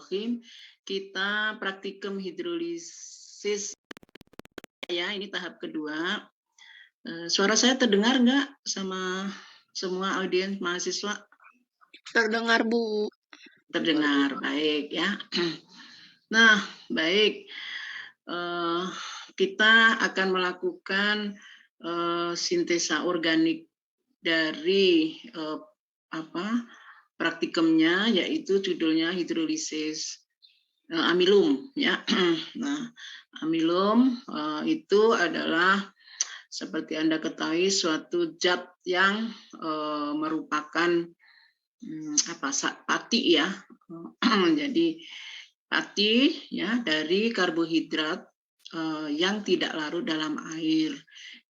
Bismillahirrahmanirrahim. Kita praktikum hidrolisis ya, ini tahap kedua. Suara saya terdengar nggak sama semua audiens mahasiswa? Terdengar, Bu. Terdengar, baik ya. Nah, baik. Kita akan melakukan sintesa organik dari praktikumnya, yaitu judulnya hidrolisis amilum ya. Nah, amilum itu adalah seperti Anda ketahui suatu zat yang merupakan pati ya. Jadi pati ya dari karbohidrat yang tidak larut dalam air.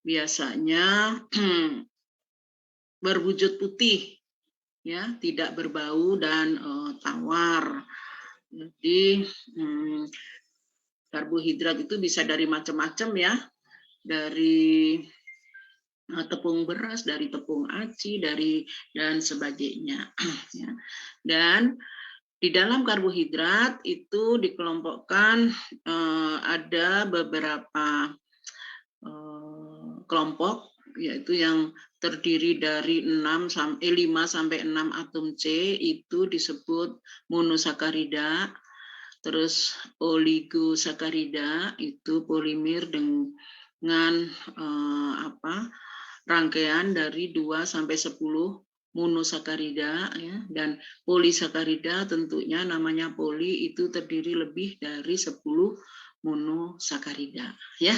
Biasanya berwujud putih ya, tidak berbau dan tawar. Jadi karbohidrat itu bisa dari macam-macam ya, dari tepung beras, dari tepung aci, dan sebagainya. Ya. Dan di dalam karbohidrat itu dikelompokkan ada beberapa kelompok, yaitu yang terdiri dari 5 sampai 6 atom C itu disebut monosakarida. Terus oligosakarida itu polimer dengan rangkaian dari 2 sampai 10 monosakarida ya, dan polisakarida tentunya namanya poli itu terdiri lebih dari 10 monosakarida ya.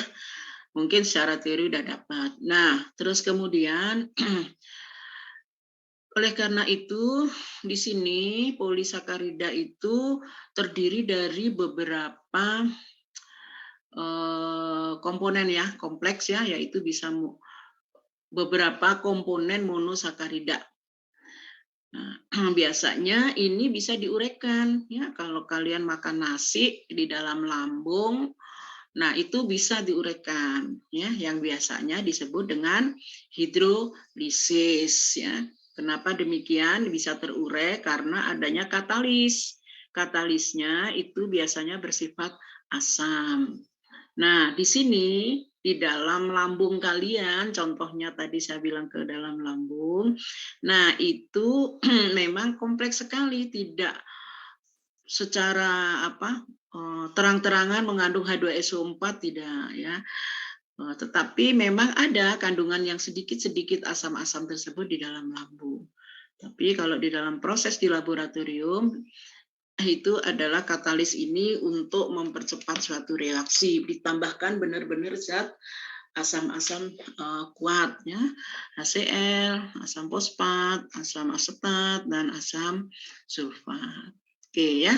Mungkin secara teori udah dapat. Nah, terus kemudian oleh karena itu, di sini polisakarida itu terdiri dari beberapa komponen ya, kompleks ya, yaitu bisa beberapa komponen monosakarida. Nah, biasanya ini bisa diuraikan ya, kalau kalian makan nasi di dalam lambung, nah itu bisa diuraikan ya, yang biasanya disebut dengan hidrolisis ya. Kenapa demikian bisa terurai? Karena adanya katalis. Katalisnya itu biasanya bersifat asam. Nah, di sini di dalam lambung kalian, contohnya tadi saya bilang ke dalam lambung. Nah, itu memang kompleks sekali, tidak secara terang-terangan mengandung H2SO4 tidak ya. Tetapi memang ada kandungan yang sedikit-sedikit asam-asam tersebut di dalam lambung. Tapi kalau di dalam proses di laboratorium, itu adalah katalis ini untuk mempercepat suatu reaksi. Ditambahkan benar-benar zat asam-asam kuat, ya, HCl, asam fosfat, asam asetat, dan asam sulfat. Oke ya.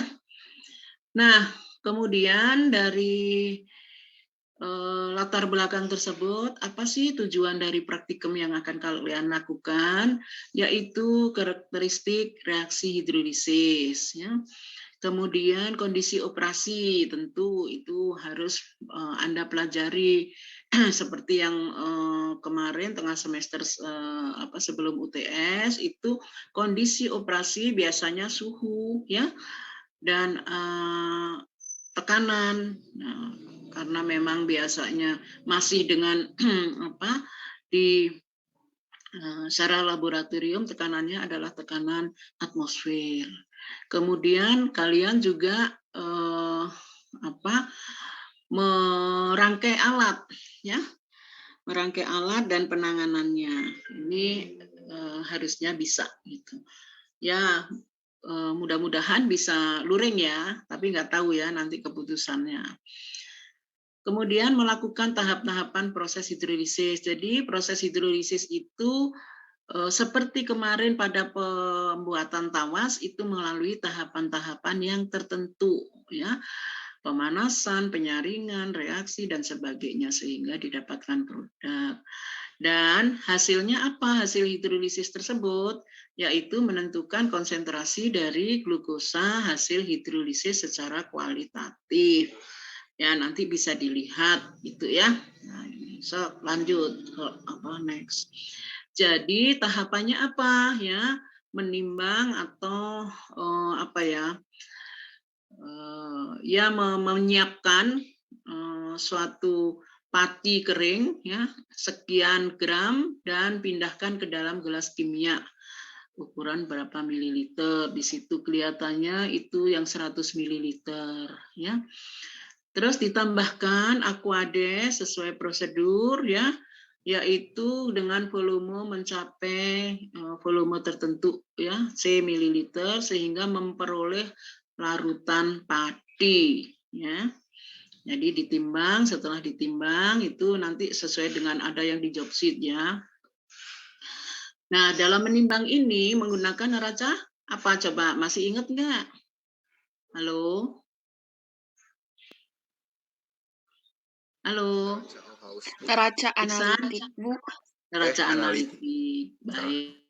Nah, kemudian dari latar belakang tersebut, apa sih tujuan dari praktikum yang akan kalian lakukan? Yaitu karakteristik reaksi hidrolisis. Ya. Kemudian kondisi operasi, tentu itu harus Anda pelajari seperti yang kemarin tengah semester sebelum UTS, itu kondisi operasi biasanya suhu ya, dan tekanan. Nah, karena memang biasanya masih dengan di secara laboratorium tekanannya adalah tekanan atmosfer. Kemudian kalian juga merangkai alat, ya, merangkai alat dan penanganannya. Ini harusnya bisa, gitu. Ya, mudah-mudahan bisa luring ya, tapi nggak tahu ya nanti keputusannya. Kemudian melakukan tahap-tahapan proses hidrolisis. Jadi proses hidrolisis itu seperti kemarin pada pembuatan tawas itu melalui tahapan-tahapan yang tertentu ya. Pemanasan, penyaringan, reaksi dan sebagainya sehingga didapatkan produk. Dan hasilnya apa? Hasil hidrolisis tersebut yaitu menentukan konsentrasi dari glukosa hasil hidrolisis secara kualitatif. Ya, nanti bisa dilihat gitu ya. Nah, so lanjut next. Jadi tahapannya apa ya? Menimbang atau ya menyiapkan suatu pati kering ya sekian gram dan pindahkan ke dalam gelas kimia ukuran berapa mililiter. Di situ kelihatannya itu yang 100 mililiter ya. Terus ditambahkan aquades sesuai prosedur ya, yaitu dengan volume mencapai volume tertentu ya C mililiter sehingga memperoleh larutan pati ya. Jadi ditimbang, setelah ditimbang itu nanti sesuai dengan ada yang di job sheet ya. Nah, dalam menimbang ini menggunakan neraca apa coba? Masih ingat nggak? Halo? Halo? Neraca Iksan? analitik, Bu. Neraca analitik. Baik.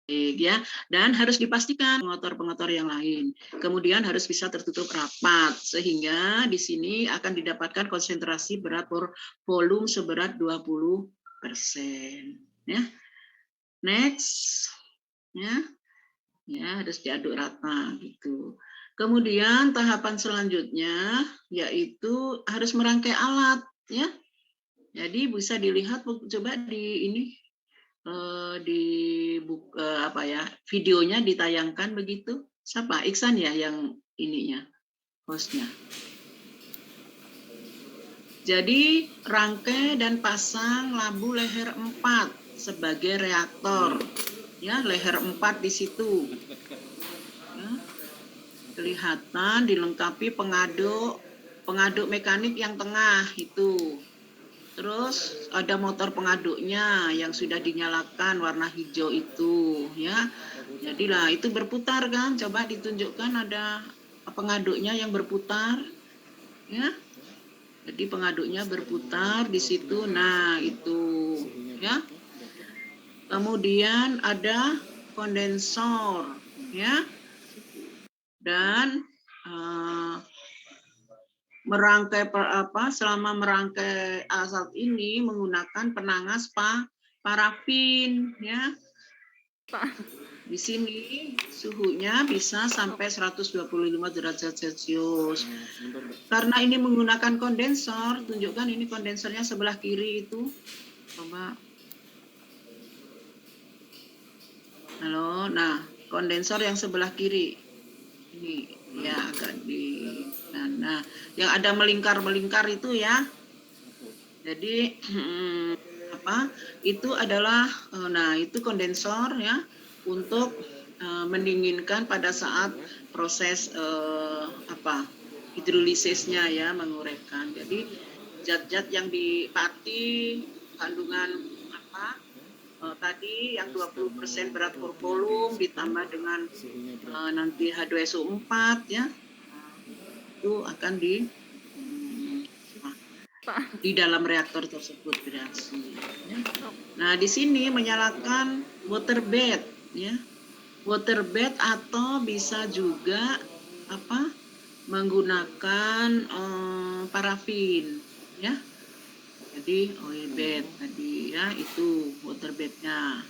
Ya, dan harus dipastikan pengotor-pengotor yang lain. Kemudian harus bisa tertutup rapat sehingga di sini akan didapatkan konsentrasi berat volume seberat 20%. Ya. Next. Ya. Ya, harus diaduk rata gitu. Kemudian tahapan selanjutnya yaitu harus merangkai alat ya. Jadi bisa dilihat coba di ini di apa ya videonya ditayangkan begitu. Siapa? Iksan ya yang ininya hostnya. Jadi rangkai dan pasang labu leher 4 sebagai reaktor. Ya, leher 4 di situ. Ya, kelihatan dilengkapi pengaduk mekanik yang tengah itu. Terus ada motor pengaduknya yang sudah dinyalakan warna hijau itu ya. Jadilah itu berputar kan, coba ditunjukkan ada pengaduknya yang berputar ya. Jadi pengaduknya berputar di situ. Nah, itu ya. Kemudian ada kondensor ya. Dan merangkai selama merangkai alat ini menggunakan penangas parafin ya. Di sini suhunya bisa sampai 125 derajat Celcius. Karena ini menggunakan kondensor, tunjukkan ini kondensernya sebelah kiri itu. Coba. Halo, nah kondensor yang sebelah kiri. Ini ya agak di nah yang ada melingkar-melingkar itu ya. Jadi itu adalah nah itu kondensor ya untuk mendinginkan pada saat proses hidrolisisnya ya menguraikan. Jadi zat-zat yang di pati kandungan tadi yang 20% berat volume ditambah dengan nanti H2SO4 ya itu akan di dalam reaktor tersebut bereaksi. Ya. Nah, di sini menyalakan water bed, ya, water bed atau bisa juga menggunakan parafin, ya. Jadi oil bed tadi ya itu water bednya.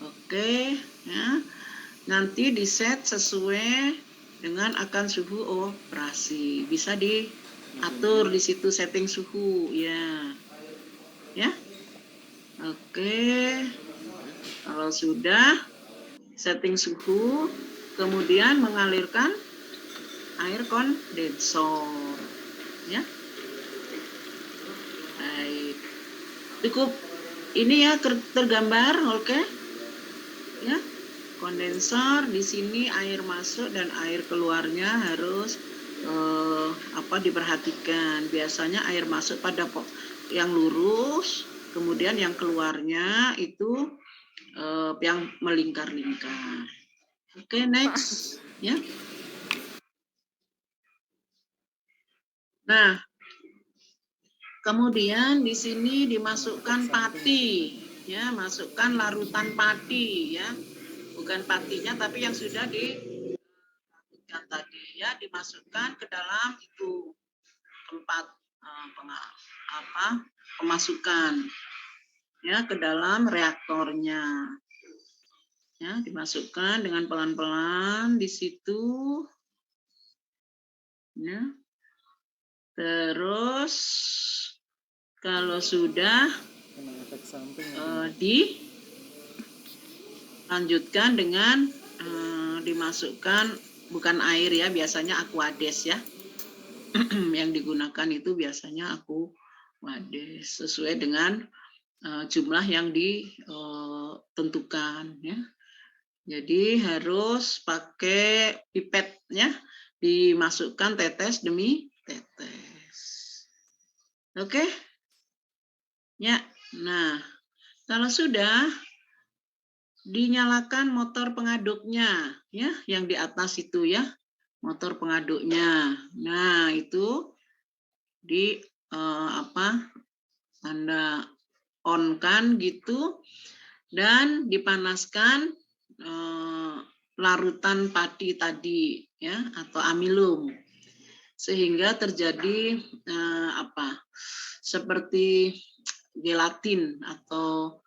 Oke, ya. Nanti di set sesuai dengan akan suhu operasi. Bisa diatur di situ setting suhu ya. Ya. Oke. Kalau sudah setting suhu, kemudian mengalirkan air kondensor. Ya. Baik. Cukup ini ya tergambar, oke? Ya. Kondensor di sini air masuk dan air keluarnya harus diperhatikan. Biasanya air masuk pada yang lurus, kemudian yang keluarnya itu yang melingkar-lingkar. Oke, next ya. Nah, kemudian di sini dimasukkan pati, ya, masukkan larutan pati, ya, bukan patinya tapi yang sudah dilakukan tadi, ya, dimasukkan ke dalam itu tempat pemasukan, ya, ke dalam reaktornya, ya. Ya, dimasukkan dengan pelan-pelan di situ. Ya. Terus kalau sudah dilanjutkan dengan dimasukkan bukan air ya, biasanya Aquades ya. Yang digunakan itu biasanya Aquades sesuai dengan jumlah yang ditentukan ya. Jadi harus pakai pipet ya, dimasukkan tetes demi tetes. Oke? Ya. Nah, kalau sudah dinyalakan motor pengaduknya ya, yang di atas itu ya, motor pengaduknya. Nah, itu di tanda on kan gitu, dan dipanaskan larutan padi tadi ya, atau amilum, sehingga terjadi seperti gelatin atau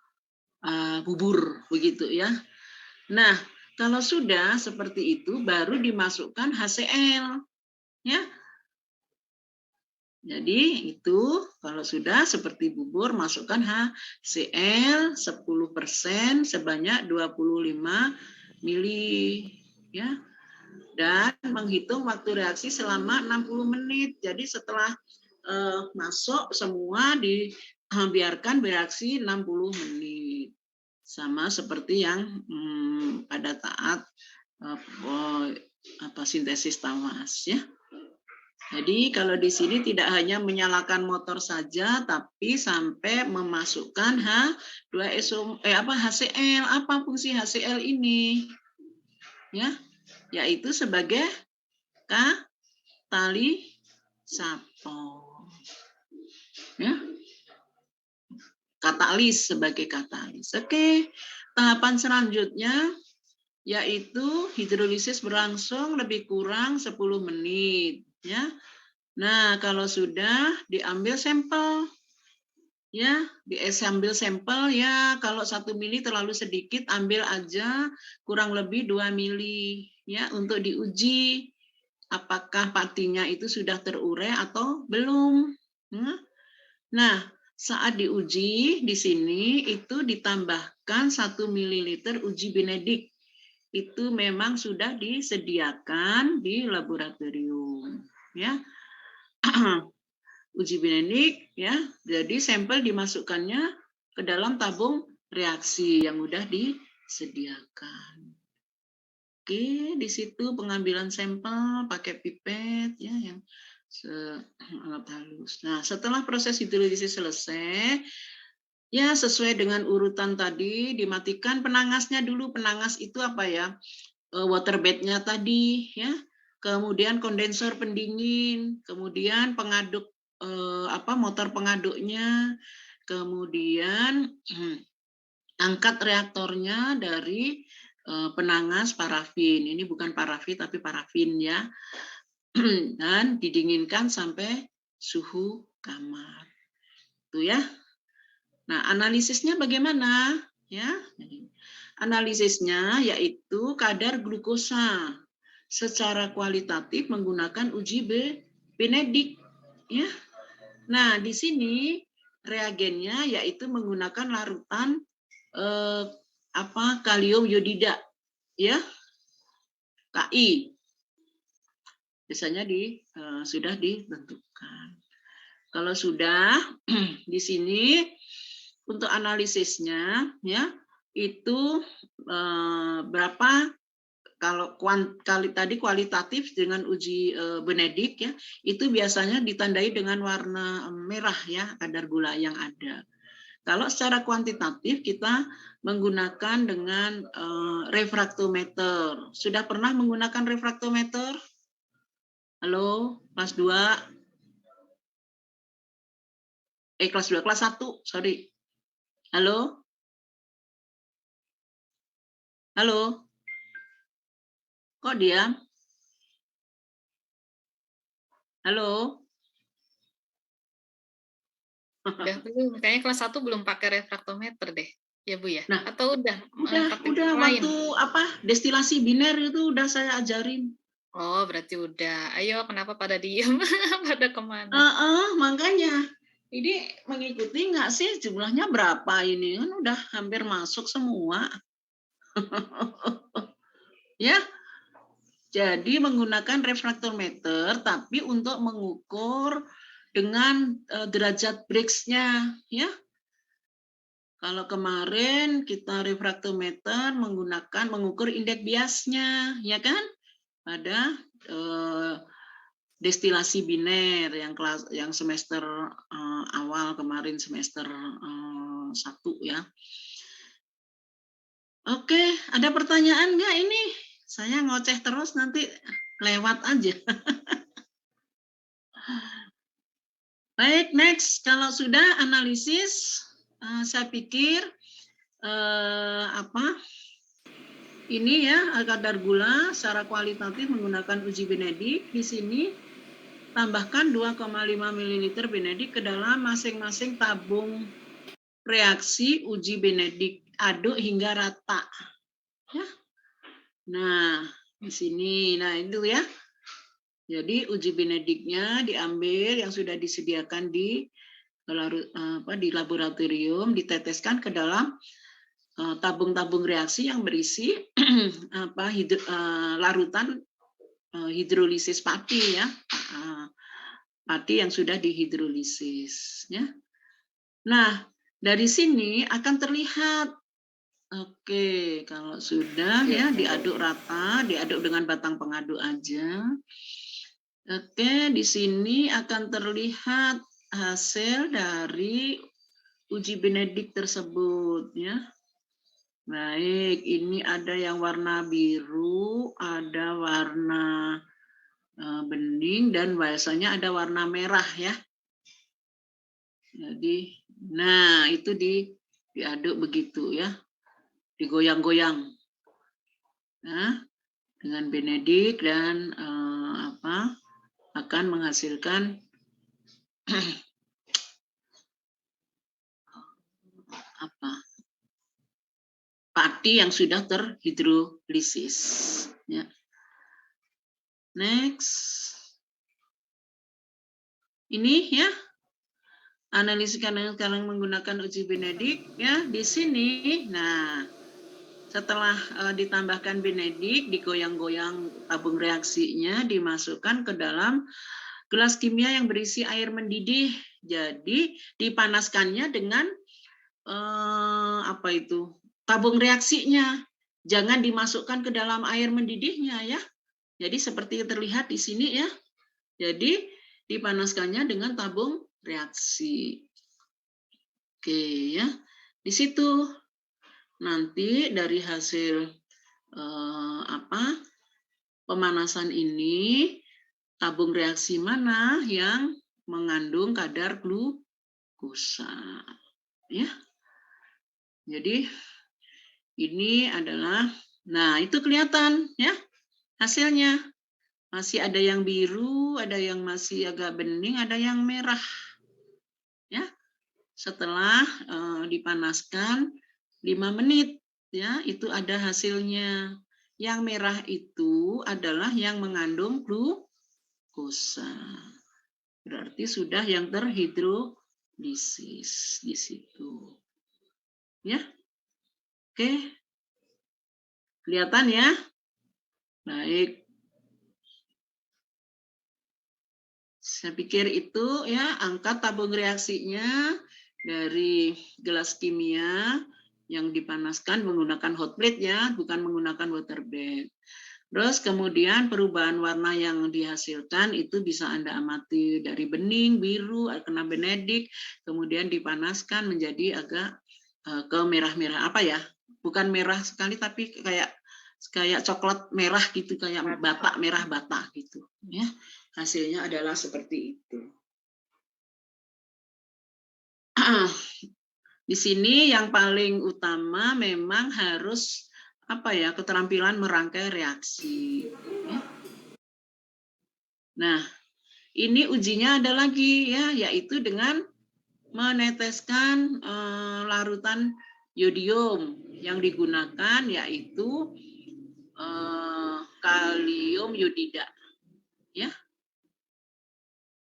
bubur begitu ya. Nah, kalau sudah seperti itu baru dimasukkan HCl ya. Jadi itu kalau sudah seperti bubur, masukkan HCl 10% sebanyak 25 mili ya. Dan menghitung waktu reaksi selama 60 menit. Jadi setelah masuk semua dibiarkan bereaksi 60 menit. Sama seperti yang pada saat sintesis tawas ya. Jadi kalau di sini tidak hanya menyalakan motor saja, tapi sampai memasukkan HCl. Apa fungsi HCl ini? Ya, yaitu sebagai katalisator. Ya, katalis, sebagai katalis. Oke, tahapan selanjutnya yaitu hidrolisis berlangsung lebih kurang 10 menit. Ya. Nah, kalau sudah diambil sampel, ya, diambil sampel ya. Kalau 1 mili terlalu sedikit, ambil aja kurang lebih 2 mili, ya, untuk diuji apakah patinya itu sudah terurai atau belum. Nah, saat diuji di sini itu ditambahkan 1 ml uji Benedict. Itu memang sudah disediakan di laboratorium, ya. Uji Benedict ya. Jadi sampel dimasukkannya ke dalam tabung reaksi yang sudah disediakan. Oke, di situ pengambilan sampel pakai pipet ya, yang alat halus. Nah, setelah proses hidrolisis selesai, ya sesuai dengan urutan tadi, dimatikan penangasnya dulu. Penangas itu apa ya? Water bed-nya tadi ya. Kemudian kondensor pendingin, kemudian pengaduk motor pengaduknya, kemudian angkat reaktornya dari penangas parafin. Ini bukan parafin tapi parafin ya. Dan didinginkan sampai suhu kamar. Itu ya. Nah, analisisnya bagaimana? Ya. Analisisnya yaitu kadar glukosa secara kualitatif menggunakan uji Benedict ya. Nah, di sini reagennya yaitu menggunakan larutan kalium iodida ya, Ki. Biasanya sudah ditentukan. Kalau sudah di sini untuk analisisnya ya itu berapa, kalau tadi kualitatif dengan uji Benedict ya, itu biasanya ditandai dengan warna merah ya, kadar gula yang ada. Kalau secara kuantitatif kita menggunakan dengan refraktometer. Sudah pernah menggunakan refraktometer? Halo, kelas 2? Kelas 2, kelas 1, sorry. Halo? Halo? Kok diam? Halo? Udah belum, kayaknya kelas 1 belum pakai refraktometer deh. Ya, Bu, ya? Nah, Atau pakai udah cara lain? waktu apa, destilasi biner itu udah saya ajarin. Oh, berarti udah. Ayo, kenapa pada diem? Pada kemana? Makanya. Ini mengikuti nggak sih jumlahnya berapa ini? Kan udah hampir masuk semua. Ya, jadi menggunakan refraktometer tapi untuk mengukur dengan derajat Briggs-nya, ya. Kalau kemarin kita refraktometer mengukur indeks biasnya, ya kan? Pada destilasi biner yang semester awal kemarin semester 1 ya. Oke, ada pertanyaan nggak ini? Saya ngoceh terus nanti lewat aja. Baik, next. Kalau sudah analisis, saya pikir ini ya kadar gula secara kualitatif menggunakan uji Benedik. Di sini tambahkan 2,5 ml Benedik ke dalam masing-masing tabung reaksi uji Benedik. Aduk hingga rata. Ya. Nah, di sini. Nah, itu ya. Jadi uji Benediknya diambil yang sudah disediakan di laboratorium, diteteskan ke dalam tabung-tabung reaksi yang berisi larutan hidrolisis pati ya, pati yang sudah dihidrolisis ya. Nah, dari sini akan terlihat. Oke, kalau sudah ya diaduk rata, diaduk dengan batang pengaduk aja. Oke, di sini akan terlihat hasil dari uji Benedik tersebut ya. Baik, ini ada yang warna biru, ada warna bening dan biasanya ada warna merah ya. Jadi, nah itu diaduk begitu ya. Digoyang-goyang. Nah, dengan Benedik dan akan menghasilkan pati yang sudah terhidrolisis. Ya. Next. Ini ya analisis sekarang menggunakan uji Benedik ya di sini. Nah, setelah ditambahkan Benedik, digoyang-goyang tabung reaksinya, dimasukkan ke dalam gelas kimia yang berisi air mendidih. Jadi dipanaskannya dengan tabung reaksinya. Jangan dimasukkan ke dalam air mendidihnya ya. Jadi seperti terlihat di sini ya. Jadi dipanaskannya dengan tabung reaksi. Oke ya. Di situ nanti dari hasil pemanasan ini tabung reaksi mana yang mengandung kadar glukosa. Ya. Jadi ini adalah, nah itu kelihatan ya hasilnya. Masih ada yang biru, ada yang masih agak bening, ada yang merah. Ya. Setelah dipanaskan 5 menit ya, itu ada hasilnya. Yang merah itu adalah yang mengandung glukosa. Berarti sudah yang terhidrolisis di situ. Ya. Oke. Kelihatan ya? Baik. Saya pikir itu ya, angkat tabung reaksinya dari gelas kimia yang dipanaskan menggunakan hot plate ya, bukan menggunakan water bed. Terus kemudian perubahan warna yang dihasilkan itu bisa Anda amati dari bening, biru, kena Benedik, kemudian dipanaskan menjadi agak ke merah-merah apa ya? Bukan merah sekali tapi kayak coklat merah gitu, kayak bata merah bata gitu ya. Hasilnya adalah seperti itu. Di sini yang paling utama memang harus keterampilan merangkai reaksi. Ya. Nah, ini ujinya ada lagi ya, yaitu dengan meneteskan larutan Yodium yang digunakan yaitu kalium yodida, ya.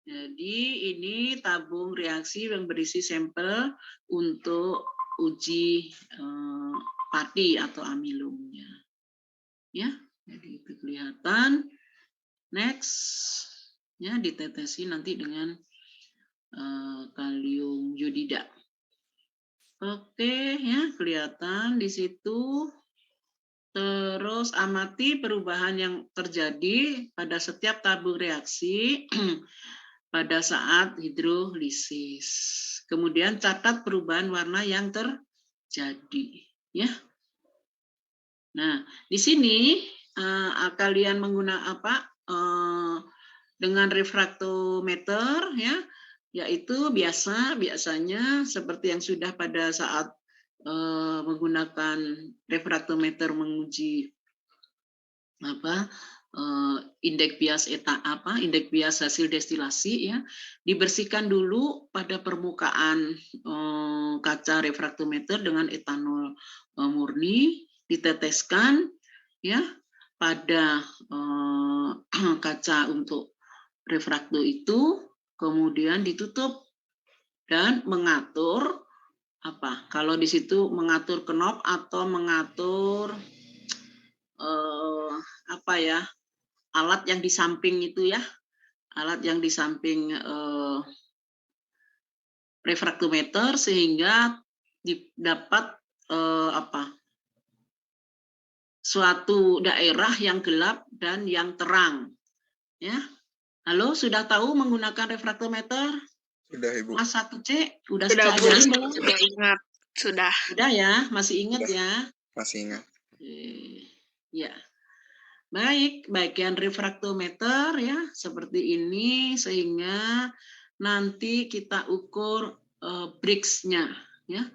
Jadi ini tabung reaksi yang berisi sampel untuk uji pati atau amilumnya, ya. Jadi itu kelihatan. Next, ya ditetesi nanti dengan kalium yodida. Oke, ya kelihatan di situ. Terus amati perubahan yang terjadi pada setiap tabung reaksi pada saat hidrolisis. Kemudian catat perubahan warna yang terjadi, ya. Nah, di sini kalian menggunakan dengan refraktometer, ya, yaitu biasanya seperti yang sudah pada saat menggunakan refraktometer menguji indeks bias hasil destilasi, ya, dibersihkan dulu pada permukaan kaca refraktometer dengan etanol murni, diteteskan, ya, pada kaca untuk refrakto itu, kemudian ditutup dan mengatur kalau di situ mengatur knob atau mengatur alat yang di samping itu, ya, alat yang di samping refraktometer sehingga dapat suatu daerah yang gelap dan yang terang, ya. Halo, sudah tahu menggunakan refraktometer? Sudah, Ibu. Mas 1C, Sudah, saya Bu. ajarin belum? Sudah ingat. Sudah. Sudah ya, masih ingat ya? Masih ingat. Ya. Baik, bagian refraktometer, ya, seperti ini sehingga nanti kita ukur Brix-nya, ya.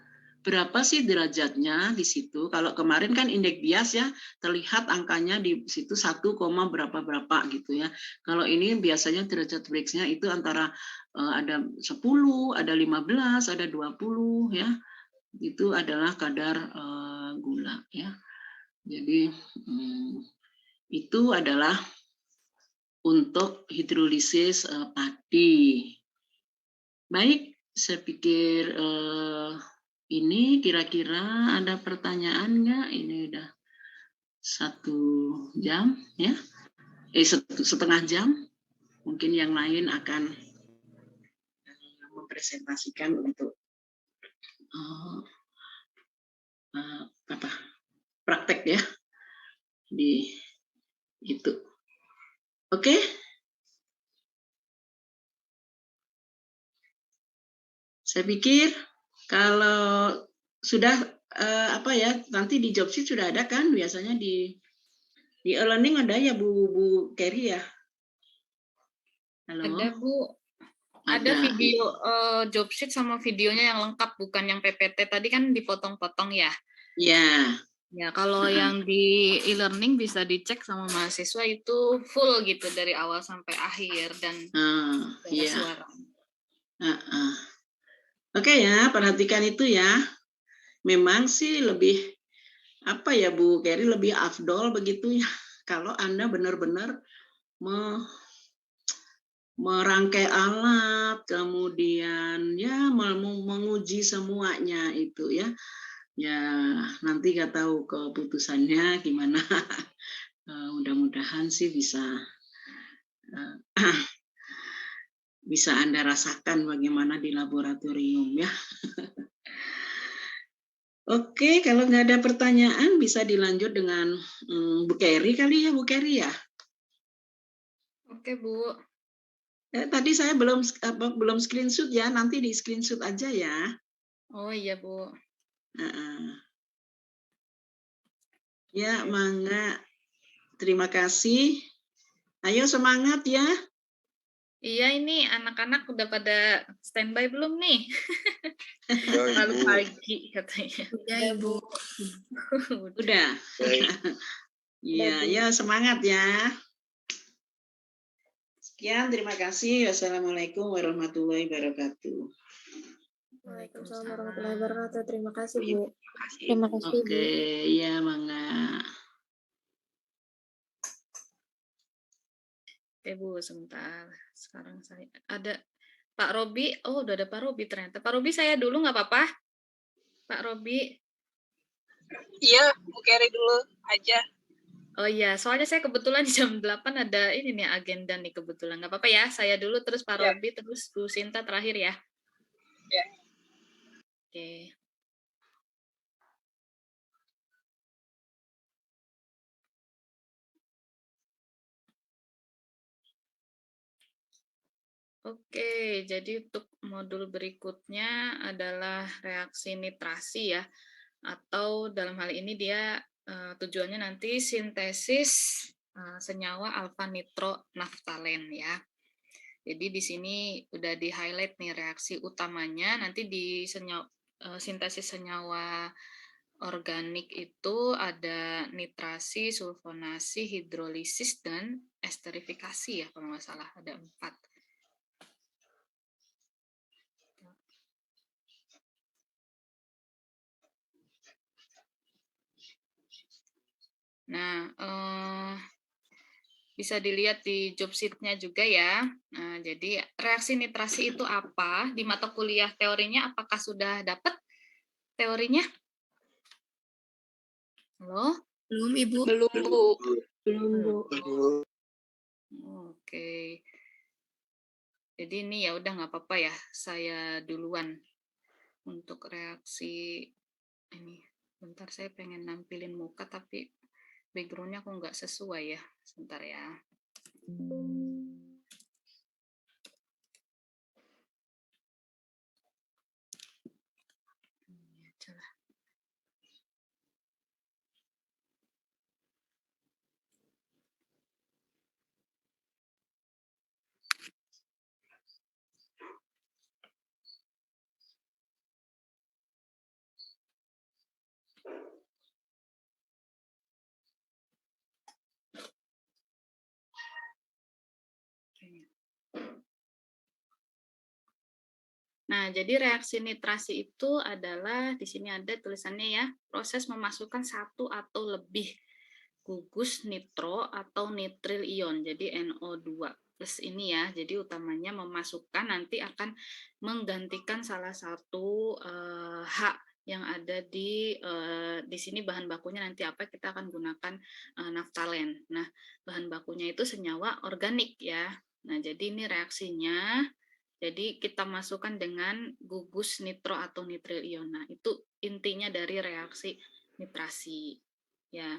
Berapa sih derajatnya di situ? Kalau kemarin kan indeks bias, ya, terlihat angkanya di situ 1, berapa gitu, ya. Kalau ini biasanya derajat Brix-nya itu antara ada 10, ada 15, ada 20, ya. Itu adalah kadar gula, ya. Jadi itu adalah untuk hidrolisis padi. Baik, saya pikir ini kira-kira ada pertanyaan nggak? Ini udah 1 jam, ya, setengah jam. Mungkin yang lain akan mempresentasikan untuk praktek, ya, di itu. Oke. Saya pikir kalau sudah nanti di job sheet sudah ada kan, biasanya di e-learning ada ya Bu Kerry, ya. Halo. Ada, Bu. Ada video job sheet sama videonya yang lengkap, bukan yang PPT tadi kan dipotong-potong, ya. Ya. Ya, kalau yang di e-learning bisa dicek sama mahasiswa itu full gitu dari awal sampai akhir dan ya. suara. Oke, ya, perhatikan itu, ya. Memang sih lebih Bu Kerry, lebih afdol begitu, ya, kalau Anda benar-benar merangkai alat, kemudian ya menguji semuanya itu, ya. Ya, nanti nggak tahu keputusannya gimana. Mudah-mudahan sih bisa Anda rasakan bagaimana di laboratorium, ya. Oke, kalau nggak ada pertanyaan bisa dilanjut dengan Bu Kerry kali, ya, Bu Kerry, ya. Oke, Bu. Tadi saya belum screenshot, ya, nanti di screenshot aja, ya. Oh iya, Bu. Ya, mangga. Terima kasih. Ayo semangat, ya. Iya, ini anak-anak udah pada standby belum nih? Baru pagi katanya. Udah, Ibu. Udah. Iya, ya, semangat, ya. Sekian, terima kasih. Wassalamualaikum warahmatullahi wabarakatuh. Waalaikumsalam warahmatullahi wabarakatuh. Terima kasih, Bu. Terima kasih, Bu. Oke, ya mangga. Oke Bu, sebentar. Sekarang saya ada Pak Robi. Oh, udah ada Pak Robi ternyata. Pak Robi saya dulu nggak apa-apa? Pak Robi. Iya, Bu Keri dulu aja. Oh iya, soalnya saya kebetulan jam 8 ada ini nih agenda nih kebetulan. Nggak apa-apa ya, saya dulu terus Pak Ya. Robi terus Bu Sinta terakhir ya. Ya. Oke. Oke, jadi untuk modul berikutnya adalah reaksi nitrasi ya, atau dalam hal ini dia tujuannya nanti sintesis senyawa alfa nitro naftalen ya. Jadi di sini udah di highlight nih reaksi utamanya nanti di sintesis senyawa organik itu ada nitrasi, sulfonasi, hidrolisis dan esterifikasi ya kalau nggak salah ada 4. Nah, bisa dilihat di job sheet-nya juga ya. Nah, jadi reaksi nitrasi itu apa? Di mata kuliah teorinya apakah sudah dapat teorinya? Halo? Belum, Ibu. Belum, Bu. Belum, Bu. Oke. Jadi ini ya udah nggak apa-apa ya, saya duluan untuk reaksi ini. Bentar saya pengen nampilin muka tapi background-nya aku nggak sesuai ya. Sebentar ya. Ini aja lah. Nah, jadi reaksi nitrasi itu adalah di sini ada tulisannya ya, proses memasukkan satu atau lebih gugus nitro atau nitril ion, jadi NO2 plus ini ya. Jadi utamanya memasukkan nanti akan menggantikan salah satu H yang ada di sini bahan bakunya nanti apa kita akan gunakan naftalen. Nah, bahan bakunya itu senyawa organik ya. Nah, jadi ini reaksinya. Jadi kita masukkan dengan gugus nitro atau nitril ion. Nah, itu intinya dari reaksi nitrasi. Ya.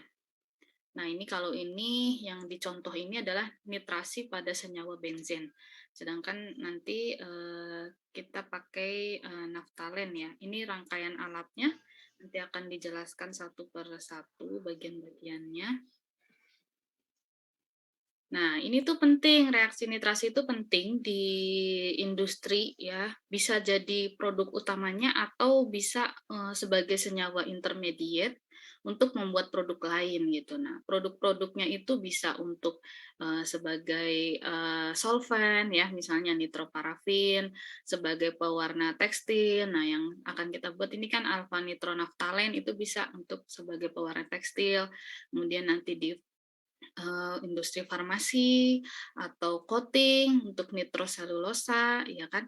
Nah, ini kalau ini yang dicontoh ini adalah nitrasi pada senyawa benzen. Sedangkan nanti kita pakai naftalen ya. Ini rangkaian alatnya. Nanti akan dijelaskan satu per satu bagian-bagiannya. Nah, ini tuh penting, reaksi nitrasi itu penting di industri ya, bisa jadi produk utamanya atau bisa sebagai senyawa intermediate untuk membuat produk lain gitu. Nah, produk-produknya itu bisa untuk sebagai solvent ya, misalnya nitroparafin, sebagai pewarna tekstil. Nah, yang akan kita buat ini kan alfa nitronaftalen itu bisa untuk sebagai pewarna tekstil. Kemudian nanti di industri farmasi atau coating untuk nitroselulosa, ya kan?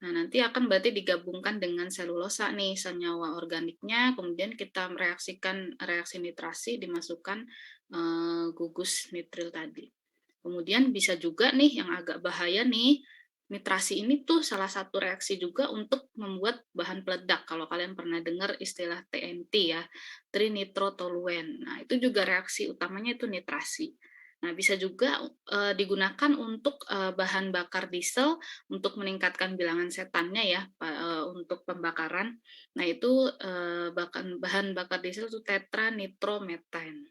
Nah, nanti akan berarti digabungkan dengan selulosa nih senyawa organiknya, kemudian kita mereaksikan reaksi nitrasi dimasukkan gugus nitril tadi. Kemudian bisa juga nih yang agak bahaya nih, nitrasi ini tuh salah satu reaksi juga untuk membuat bahan peledak. Kalau kalian pernah dengar istilah TNT ya, trinitrotoluen. Nah, itu juga reaksi utamanya itu nitrasi. Nah, bisa juga digunakan untuk bahan bakar diesel untuk meningkatkan bilangan setannya ya untuk pembakaran. Nah, itu bahan bakar diesel itu tetranitrometan.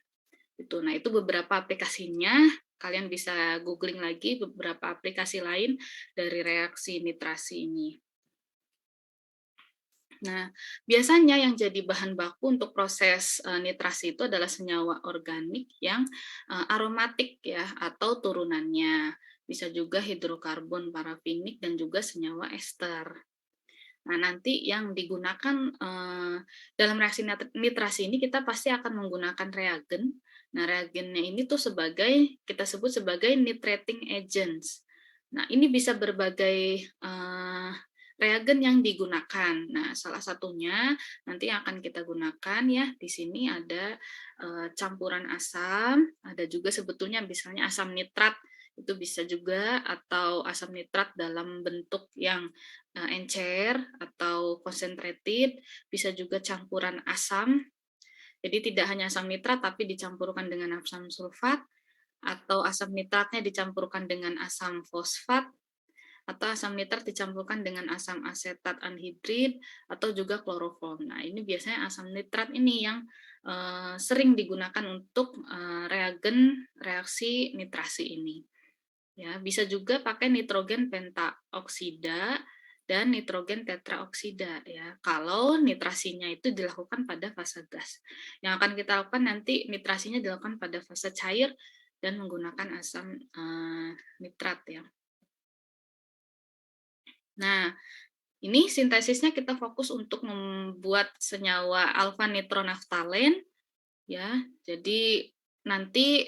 Itu. Nah, itu beberapa aplikasinya. Kalian bisa googling lagi beberapa aplikasi lain dari reaksi nitrasi ini. Nah, biasanya yang jadi bahan baku untuk proses nitrasi itu adalah senyawa organik yang aromatik ya atau turunannya. Bisa juga hidrokarbon parafinik dan juga senyawa ester. Nah, nanti yang digunakan dalam reaksi nitrasi ini kita pasti akan menggunakan reagen. Nah, reagennya ini tuh kita sebut sebagai nitrating agents. Nah, ini bisa berbagai reagen yang digunakan. Nah, salah satunya nanti yang akan kita gunakan ya, di sini ada campuran asam, ada juga sebetulnya misalnya asam nitrat, itu bisa juga, atau asam nitrat dalam bentuk yang encer atau concentrated, bisa juga campuran asam. Jadi tidak hanya asam nitrat tapi dicampurkan dengan asam sulfat, atau asam nitratnya dicampurkan dengan asam fosfat, atau asam nitrat dicampurkan dengan asam asetat anhidrid, atau juga kloroform. Nah, ini biasanya asam nitrat ini yang sering digunakan untuk reagen reaksi nitrasi ini. Ya, bisa juga pakai nitrogen pentaoksida dan nitrogen tetraoksida ya. Kalau nitrasinya itu dilakukan pada fase gas. Yang akan kita lakukan nanti nitrasinya dilakukan pada fase cair dan menggunakan asam nitrat ya. Nah, ini sintesisnya kita fokus untuk membuat senyawa alfa nitronaftalen ya. Jadi nanti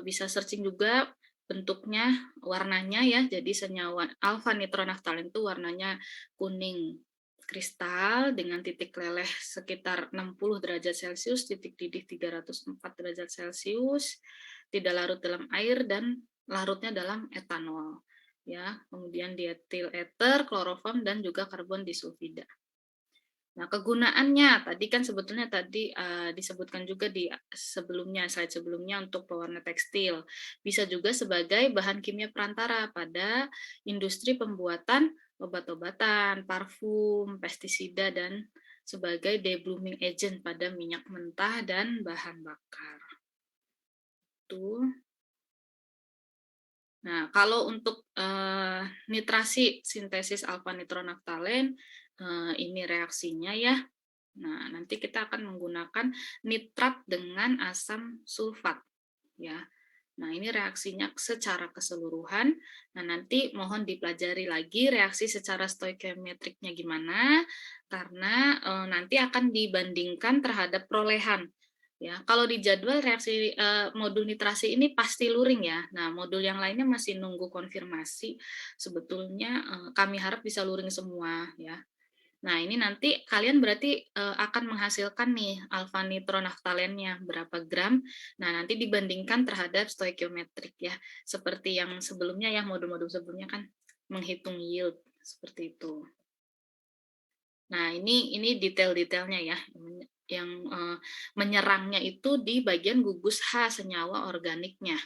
bisa searching juga bentuknya, warnanya ya. Jadi senyawa alfa nitronaftalen itu warnanya kuning kristal dengan titik leleh sekitar 60 derajat Celcius, titik didih 304 derajat Celcius, tidak larut dalam air dan larutnya dalam etanol. Ya, kemudian dietil ether, kloroform dan juga karbon disulfida. Nah, kegunaannya tadi kan sebetulnya disebutkan juga di slide sebelumnya untuk pewarna tekstil. Bisa juga sebagai bahan kimia perantara pada industri pembuatan obat-obatan, parfum, pestisida, dan sebagai deblooming agent pada minyak mentah dan bahan bakar. Tuh. Nah, kalau untuk nitrasi sintesis alfa nitronaftalen, ini reaksinya ya. Nah, nanti kita akan menggunakan nitrat dengan asam sulfat ya. Nah, ini reaksinya secara keseluruhan. Nah, nanti mohon dipelajari lagi reaksi secara stoikiometriknya gimana, karena nanti akan dibandingkan terhadap perolehan. Ya, kalau di jadwal reaksi modul nitrasi ini pasti luring ya. Nah, modul yang lainnya masih nunggu konfirmasi. Sebetulnya kami harap bisa luring semua ya. Nah, ini nanti kalian berarti akan menghasilkan nih alfa nitronaftalennya berapa gram. Nah, nanti dibandingkan terhadap stoikiometrik ya. Seperti yang sebelumnya ya, modul-modul sebelumnya kan menghitung yield seperti itu. Nah, ini detail-detailnya ya. Yang menyerangnya itu di bagian gugus H senyawa organiknya.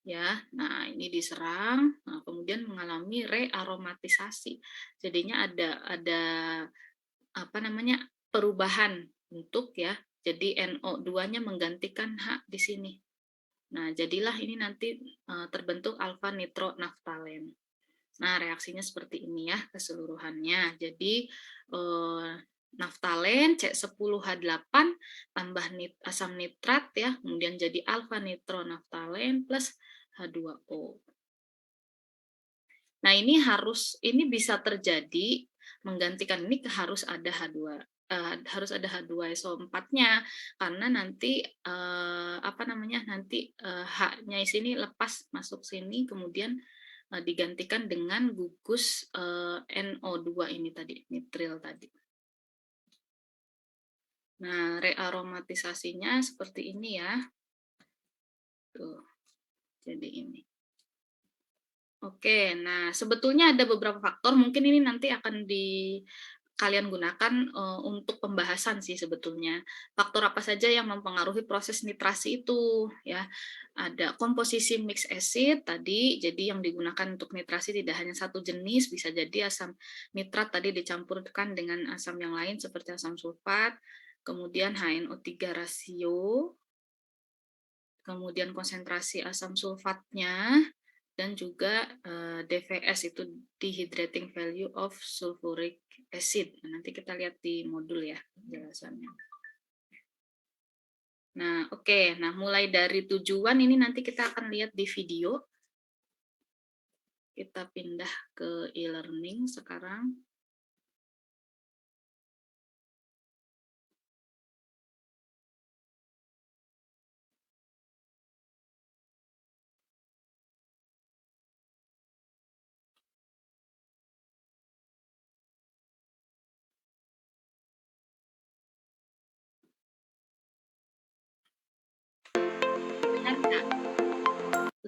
Ya, nah ini diserang, nah, kemudian mengalami rearomatisasi. Jadinya ada apa namanya perubahan bentuk ya. Jadi NO2-nya menggantikan H di sini. Nah, jadilah ini nanti terbentuk alfa nitronaftalen. Nah, reaksinya seperti ini ya keseluruhannya. Jadi naftalen C10H8 tambah asam nitrat ya, kemudian jadi alfa nitronaftalen plus H2O. Nah, ini bisa terjadi menggantikan ini harus ada H2SO4-nya karena nanti H-nya di sini lepas masuk sini kemudian digantikan dengan gugus NO2 ini tadi, nitril tadi. Nah, rearomatisasinya seperti ini ya. Tuh. Jadi ini. Oke, nah sebetulnya ada beberapa faktor, mungkin ini nanti akan kalian gunakan untuk pembahasan sih sebetulnya. Faktor apa saja yang mempengaruhi proses nitrasi itu ya. Ada komposisi mixed acid tadi, jadi yang digunakan untuk nitrasi tidak hanya satu jenis, bisa jadi asam nitrat tadi dicampurkan dengan asam yang lain seperti asam sulfat, kemudian HNO3 rasio, kemudian konsentrasi asam sulfatnya, dan juga DVS itu dehydrating value of sulfuric acid. Nah, nanti kita lihat di modul ya penjelasannya. Nah, oke. Nah, mulai dari tujuan ini nanti kita akan lihat di video. Kita pindah ke e-learning sekarang.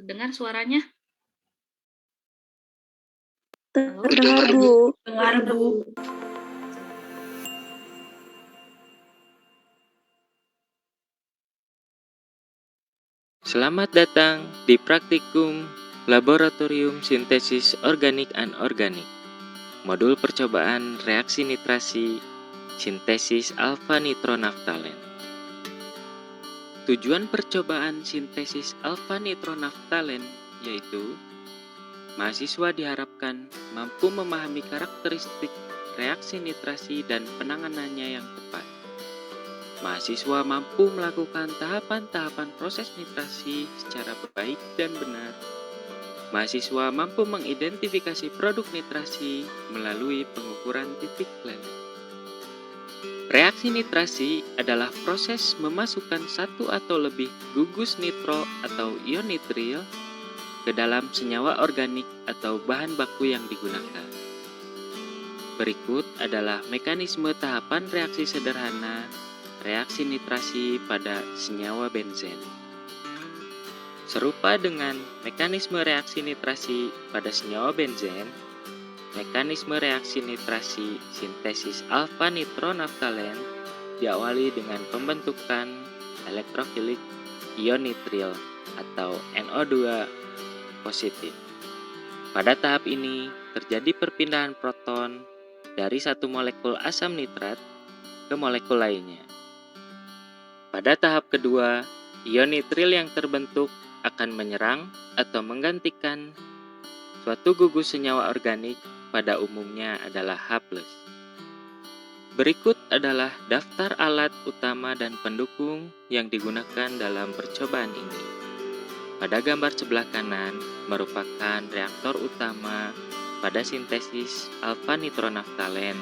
Terdengar suaranya? Halo? Terdengar, Bu. Dengar, Bu. Selamat datang di praktikum Laboratorium Sintesis Organik Anorganik. Modul percobaan reaksi nitrasi sintesis alfa nitronaftalen. Tujuan percobaan sintesis alfa nitronaftalen yaitu mahasiswa diharapkan mampu memahami karakteristik reaksi nitrasi dan penanganannya yang tepat. Mahasiswa mampu melakukan tahapan-tahapan proses nitrasi secara baik dan benar. Mahasiswa mampu mengidentifikasi produk nitrasi melalui pengukuran titik leleh. Reaksi nitrasi adalah proses memasukkan satu atau lebih gugus nitro atau ion nitril ke dalam senyawa organik atau bahan baku yang digunakan. Berikut adalah mekanisme tahapan reaksi sederhana reaksi nitrasi pada senyawa benzen. Serupa dengan mekanisme reaksi nitrasi pada senyawa benzen, mekanisme reaksi nitrasi sintesis alfa nitronaftalen diawali dengan pembentukan elektrofilik ion nitril atau NO2 positif. Pada tahap ini terjadi perpindahan proton dari satu molekul asam nitrat ke molekul lainnya. Pada tahap kedua, ion nitril yang terbentuk akan menyerang atau menggantikan suatu gugus senyawa organik, pada umumnya adalah H+. Berikut adalah daftar alat utama dan pendukung yang digunakan dalam percobaan ini. Pada gambar sebelah kanan merupakan reaktor utama pada sintesis alfa nitronaftalen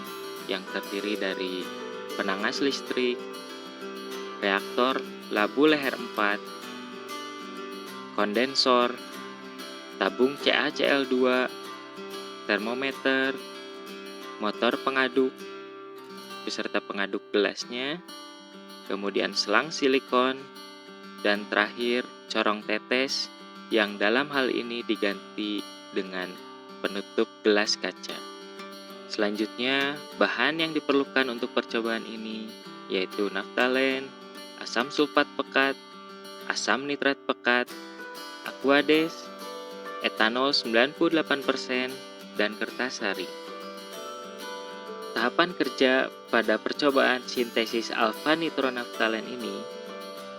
yang terdiri dari penangas listrik, reaktor labu leher 4, kondensor, tabung CaCl2, termometer, motor pengaduk beserta pengaduk gelasnya, kemudian selang silikon, dan terakhir corong tetes yang dalam hal ini diganti dengan penutup gelas kaca. Selanjutnya, bahan yang diperlukan untuk percobaan ini yaitu naftalen, asam sulfat pekat, asam nitrat pekat, aquades, etanol 98%, dan kertas sari. Tahapan kerja pada percobaan sintesis alfa nitronaftalen ini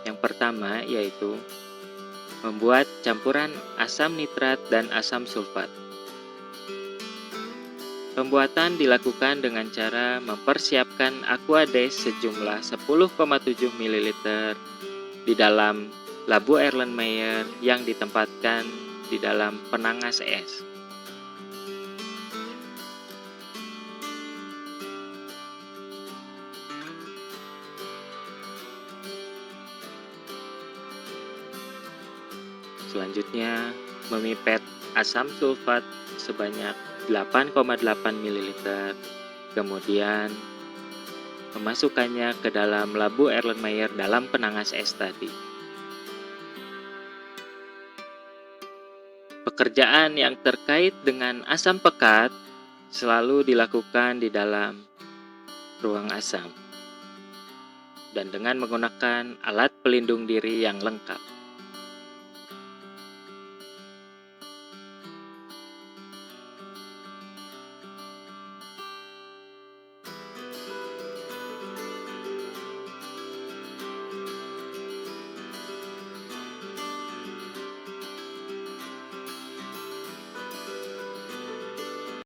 yang pertama yaitu membuat campuran asam nitrat dan asam sulfat. Pembuatan dilakukan dengan cara mempersiapkan aquades sejumlah 10,7 ml di dalam labu Erlenmeyer yang ditempatkan di dalam penangas es. Selanjutnya, memipet asam sulfat sebanyak 8,8 ml, kemudian memasukkannya ke dalam labu Erlenmeyer dalam penangas es tadi. Pekerjaan yang terkait dengan asam pekat selalu dilakukan di dalam ruang asam dan dengan menggunakan alat pelindung diri yang lengkap.